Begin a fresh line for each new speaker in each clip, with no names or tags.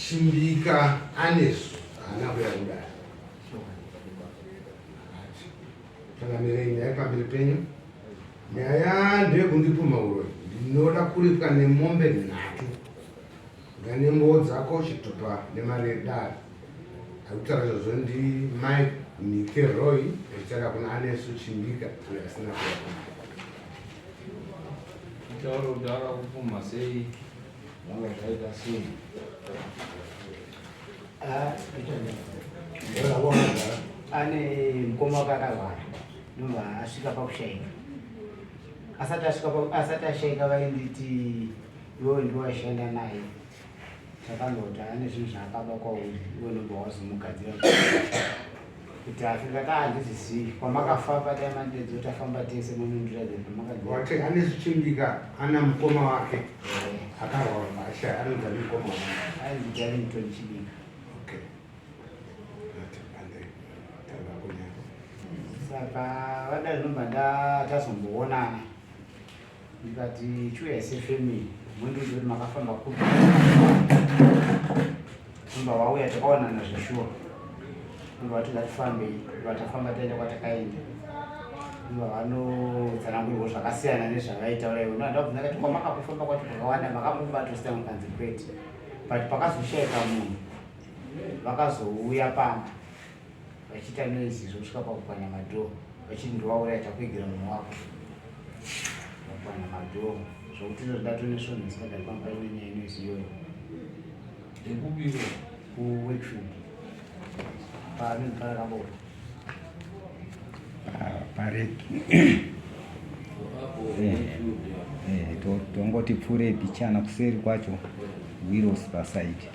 chimbika anesu ana kuya kudare tangamirei nyaya pamberi penyu. Nyaya ndeyekundipumha Uroyi. Ndinoda kuripwa neMombe Nhatu nganembowo dzako uchitopa nemari yedare. Akutaura izvozvo ndimai Uroyi echitara kuna anesu chimbika uyo asina kuya kudare.
Tauro kudara kupumha sei zvanga zvaita sei?
Ane mukoma wakakarwara ndobva asvika pakushaika. Asati ashaika vainditi iwe ndiwashanda naye, takandoti ane zvinhu zvaakaba kwauri iwe nobva wazomugadzira kuti afika taandizisiyi kwamakafamba taimandedzo tafamba tese munondiradza
wati anesu chimbika ana mukoma wake akarwara masha anonzi mukoma wake
ainzi Darlington Chimbika. Saka vadai ndomba tazomboonana ndikati chiuya sefamily mwendoti kuti makafamba kuti ndomba wauya takaonana zveshuwa ndomba vati ngatifambe vatafamba taenda kwatakaenda ndomba vanotsanangurirwa zvakasiyana nezvavaitaura ivo ndabvunza kati kwamakakufamba kwacho kwakawanda makambobatosita mukanzi kwete but pakazoshaika munhu vakazouya pamba vachiita noise zvosvika pakupwanya madhoo vachiti ndowauraya takuigira munhu wako vakupwanya madhoo zvokuti zvodatonesvonhu isikagari pamba ine nyaya inoise iyoyo
Ndekubiro
kuWakefield panenge parakambova
pareki tongoti pfuure pichana kuseri kwacho Willows pasaidi.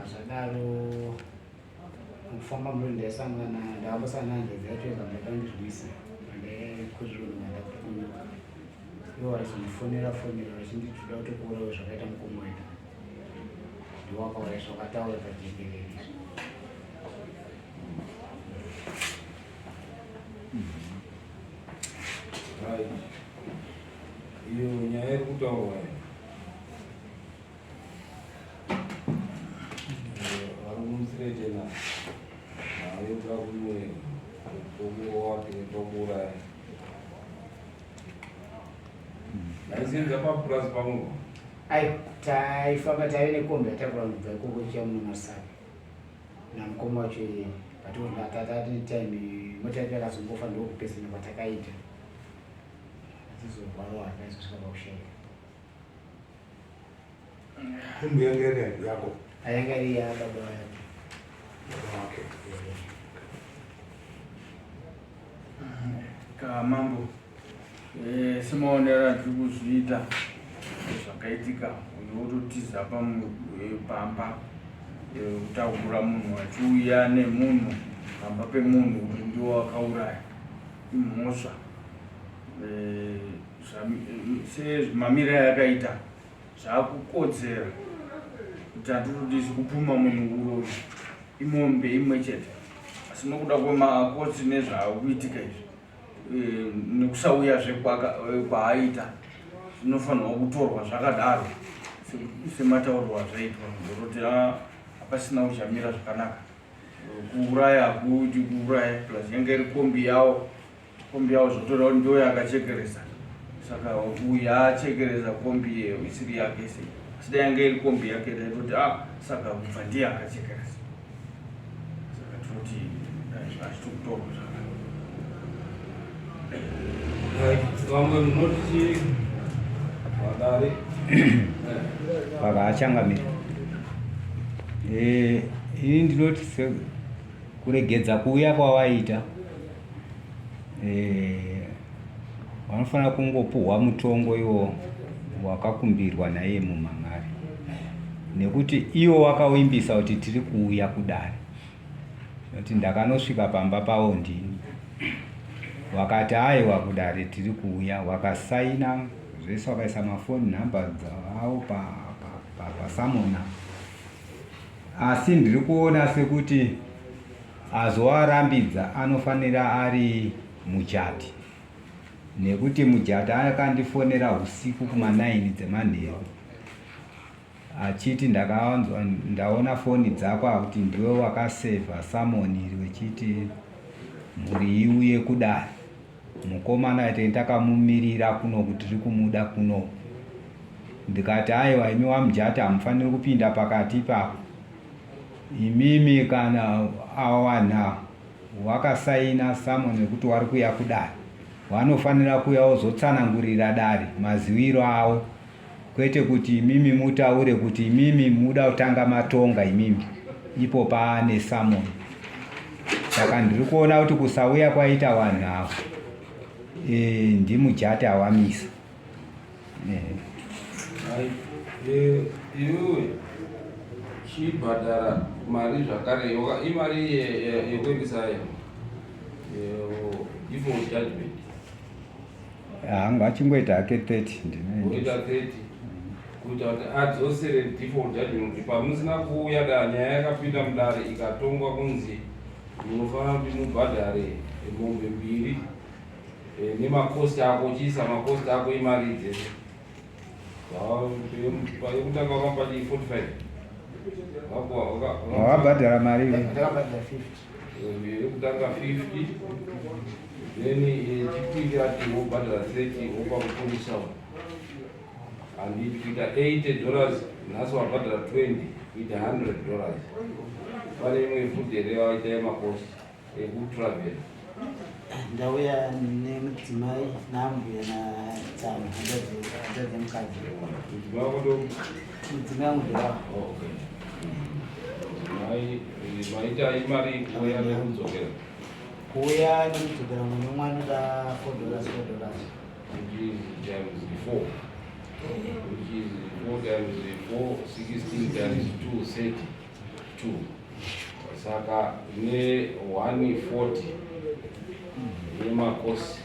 Zvadaro kufamba muri ndaisangana ndakambosangana njodzi yacho yekambakandirwisa ndaikuzvirona ndakupunyuka ivo vaizondifonera vachinditi toda kutokuurawo zvakaita mukoma wedu ndiwakaura zvakataura pajekerere
iyo nyaya iri kutaurwa varikumusirete nayoda kumwe mutombo wake tokuuraya aisenza papurazi pamwe
ai taifamba taive nekombi yatakura kubva ikoko chiyamuno masana namukoma wacho iyeye patitatati time mota yacho yakazombofa ndokupesana kwatakaita atizorwarawo akaizosvika pakushaika
kumbi yangeri yako
ayanga iri yababa yake.
yaMambo semaonera tiri kuzviita zvakaitika unototiza pamba kutaura munhu achiuya nemunhu pamba pemunhu kuti ndiwo wakauraya imhosva semamira yakaita zvaakukodzera kuti hatitodisi kupumha munhu Uroyi iMombe imwe chete asi nokuda kwemakotsi nezvaakuitika izvi nekusauya kwaaita zvinofanirwa kutorwa zvakadaro semataurwa azvaitwa ngekuti hapasina uchamira zvakanaka kuuraya hakuiti kuuraya plus yange iri kombi yawo zvotoda kuti ndiyo yakachekeresa saka uyu achekeresa kombi yeyo isiri yake sei asi dai yange iri kombi yake taitoti saka kubva ndiye akachekeresa saka tinoti hazvitokutorwa zvakanaka.
vamwe munoti vadare
pakaachangamira ini ndinoti kuregedza kuuya kwawaita vanofanira kungopuhwa mutongo iwo wakakumbirwa naye mumamari nekuti iwo wakawimbisa kuti tiri kuuya kudare kuti ndakanosvika pamba pavo ndini wakati aiwa kudare tiri kuuya wakasaina zvese wakaisa mafoni nhamba dzavo pasamona asi ndiri kuona sekuti azowarambidza anofanira ari mujati nekuti mujati akandifonera usiku kuma 9 dzemanheru achiti ndaona foni dzako akuti ndiwe wakasevha samoni wechiti mhuri iuye kudare. Mukomana ati ndakamumirira kuno kuti tiri kumuda kuno. Ndikati aiwa imi wamujati hamufaniri kupinda pakati ipapo. Imimi kana awana wakasaina samoni wekuti wari kuuya kudare, wanofanira kuuya wozotsanangurira dare maziviro avo, kwete kuti imimi mutaure kuti imimi muda kutanga matonga imimi ipo paane samoni. Saka ndiri kuona kuti kusauya kwaita vanhu avo ndimujati awamisa.
Iwe chibhadhara mari zvakare imari yekuendesa default judgment.
Hangu achingoita hake 30
oita 30 kuita kuti adzosere default judgment kuti pamusina kuuya da nyaya yakapinda mudare ikatongwa kunzi munofanira kuti mubhadhare mombe 2 nemakosti ako, chiisa makosti ako imari dzese. Yekutanga wakapa 45
wabhadhara mari
yekutanga 50 then chipiri ati wobhadhara 30 wopa mupurisa anditi kuita $80 nhasi wabhadhara 20 kuita $100. Pane imwe futi here waita yemakosti ekutravel.
Ndauya nemudzimai nambuya natsama handadze mukadzi. Mudzimai wangu ndirawo.
Maita imari kuuya nekudzokera.
Kuuya nekudzokera mune mwana da $4.
Which is times 4. Which is 4 times 4, 16 times 2, 32. Saka ne 140 nemakosi.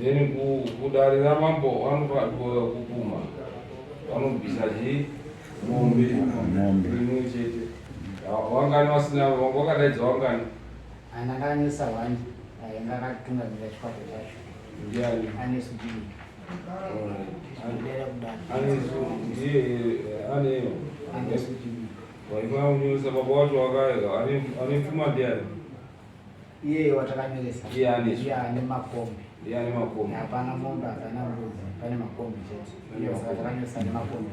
Then kudare yaMambo vakandipumha vanobvisa neMombe imwe chete. Wangani wasina wakadaidza wangani?
Ananganisa wani ngakatungamira chikwata chacho.
Ndiani?
Anesudini.
Aneyo.
Anesudini.
Waifanyaunyosa baba watu wakaiga anepfuma ndiani?
Iye watakanyoresa.
Iye
ane makombe.
Iye ane makombe.
Hapana mombe, hapana mbuzi, pane makombe chete. Iye watakanyoresa ane makombe.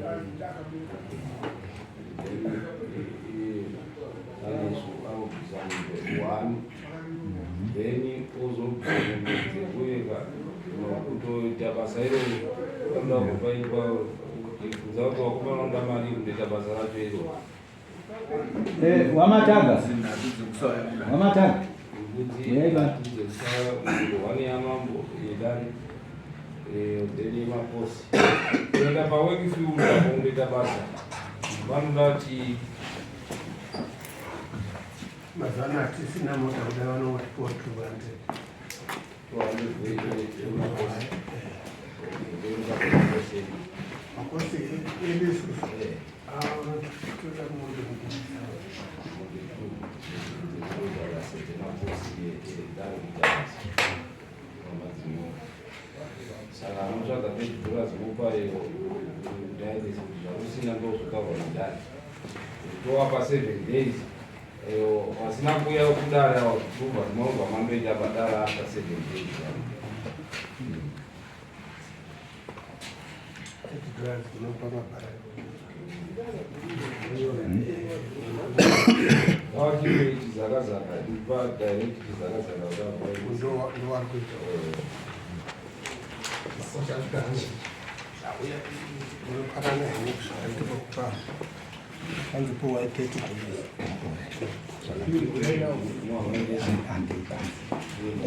One, then uzobvisa kutoita basa iro kuda kupaikwa kuza kuti wakumanonda mari kundoita basa racho iro.
Wamataga
wani yaMambo yedare then makosi kuenda pawekifield apo kundoita basa vanoda kuti
mazana tisina mota kuda vanoti 200 makosi ilisu toda mundu
saka anotsvaga $30 zvopa dairesi kuti zvakusina ndozvokavwa mudare towapa 7 days. Wasina kuuya kudare wakubva tinobva mandoita badara after 7 days. Wachimeti zakazaka ipa direct zakazaka
Kanzipowa 30 days.